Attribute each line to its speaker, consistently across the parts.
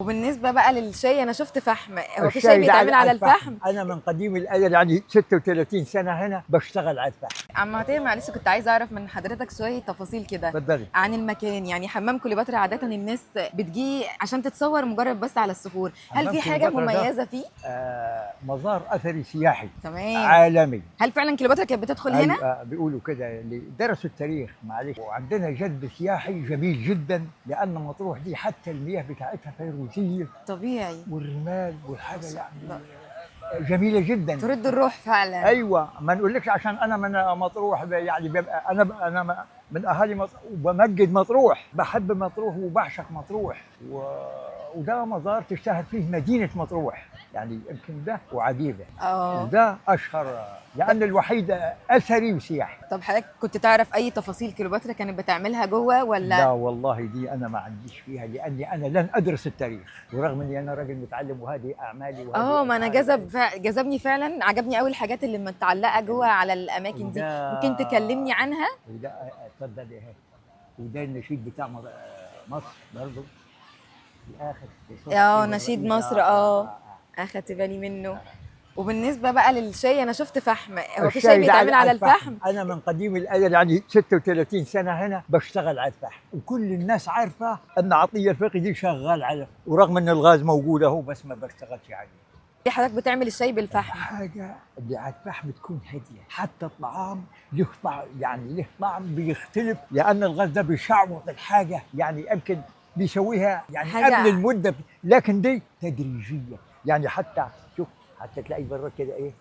Speaker 1: وبالنسبه بقى للشاي، انا شفت فحم، هو في شاي
Speaker 2: الشاي ده
Speaker 1: بيتعمل على الفحم؟
Speaker 2: انا من قديم الازل يعني 36 سنه هنا بشتغل على الفحم.
Speaker 1: عم عطيه، معلش كنت عايزه اعرف من حضرتك شويه تفاصيل كده
Speaker 2: اتفضلي.
Speaker 1: عن المكان. يعني حمام كليوباترا عاده الناس بتجي عشان تتصور مجرد بس على الصخور، هل
Speaker 2: حمام
Speaker 1: في حاجه
Speaker 2: كليوباترا ده
Speaker 1: مميزه فيه؟
Speaker 2: مزار اثري سياحي
Speaker 1: تمام.
Speaker 2: عالمي.
Speaker 1: هل فعلا كليوباترا كانت بتدخل هنا؟
Speaker 2: بيقولوا كده اللي درسوا التاريخ، معلش. وعندنا جذب سياحي جميل جدا، لان مطروح دي حتى المياه بتاعتها فيروزيه،
Speaker 1: طبيعي.
Speaker 2: والرمال والحاجه يعني جميله جدا.
Speaker 1: ترد الروح فعلا.
Speaker 2: ايوه، ما نقولكش عشان انا من مطروح يعني بيبقى انا من اهالي مطروح وبمجد مطروح، بحب مطروح وبعشق مطروح وده مزار تشتهر فيه مدينه مطروح، يعني يمكن ده وعجيبه. وده اشهر لان الوحيد اثري وسياحي.
Speaker 1: طب حضرتك كنت تعرف اي تفاصيل كليوباترا كانت بتعملها جوه ولا؟
Speaker 2: لا والله دي انا ما عنديش فيها، لاني انا لن ادرس التاريخ، ورغم اني انا راجل متعلم وهذه اعمالي وهذه
Speaker 1: ما انا جذبني فعلا، عجبني قوي الحاجات اللي متعلقه جوه على الاماكن دي. ممكن تكلمني عنها؟
Speaker 2: وده اتفضل اهي. وده النشيد بتاع مصر برضه في الاخر.
Speaker 1: نشيد مصر. اخدت بالي منه. وبالنسبه بقى للشاي، انا شفت فحم، هو في شاي بيتعمل على الفحم؟
Speaker 2: انا من قديم الازل يعني 36 سنه هنا بشتغل على الفحم، وكل الناس عارفه ان عطيه الفقي شغال على، ورغم ان الغاز موجود اهو بس ما بشتغلش عليه.
Speaker 1: ليه حضرتك بتعمل الشاي بالفحم؟
Speaker 2: حاجه اللي على الفحم تكون هاديه، حتى الطعام له طعم، يعني له طعم بيختلف، لان الغاز ده بيشعوط الحاجه، يعني يمكن بيسويها يعني قبل المده، لكن دي تدريجيه، يعني حتى شوف، حتى تلاقي برا كده ايه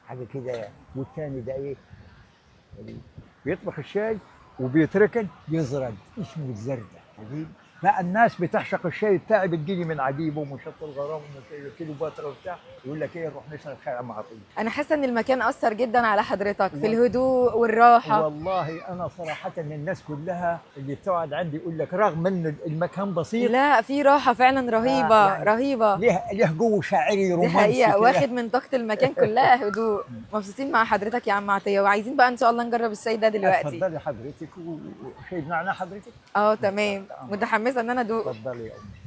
Speaker 2: حاجه كده، والثاني ده ايه بيطبخ الشاي وبيتركن يزرد، اسمه الزردة. فالناس بتعشق الشاي بتاعي، بتجيلي من عجيبه ومشط الغرام وكليوباترا وبتاع، يقول لك ايه نروح نشرب شاي مع عطيه.
Speaker 1: انا حاسه ان المكان اثر جدا على حضرتك في الهدوء والراحه.
Speaker 2: والله انا صراحه الناس كلها اللي بتقعد عندي يقول لك رغم ان المكان بسيط،
Speaker 1: لا في راحه فعلا رهيبه يعني رهيبه،
Speaker 2: ليه جو شاعري رومانسي.
Speaker 1: دي حقيقه، واخد من طاقه المكان كلها هدوء. مبسوطين مع حضرتك يا عم عطيه، وعايزين بقى ان شاء الله نجرب الشاي ده دلوقتي.
Speaker 2: اتفضلي حضرتك، وشاي بنعناع حضرتك.
Speaker 1: تمام، متحمسه ان انا ادوق.
Speaker 2: اتفضلي يا أمي.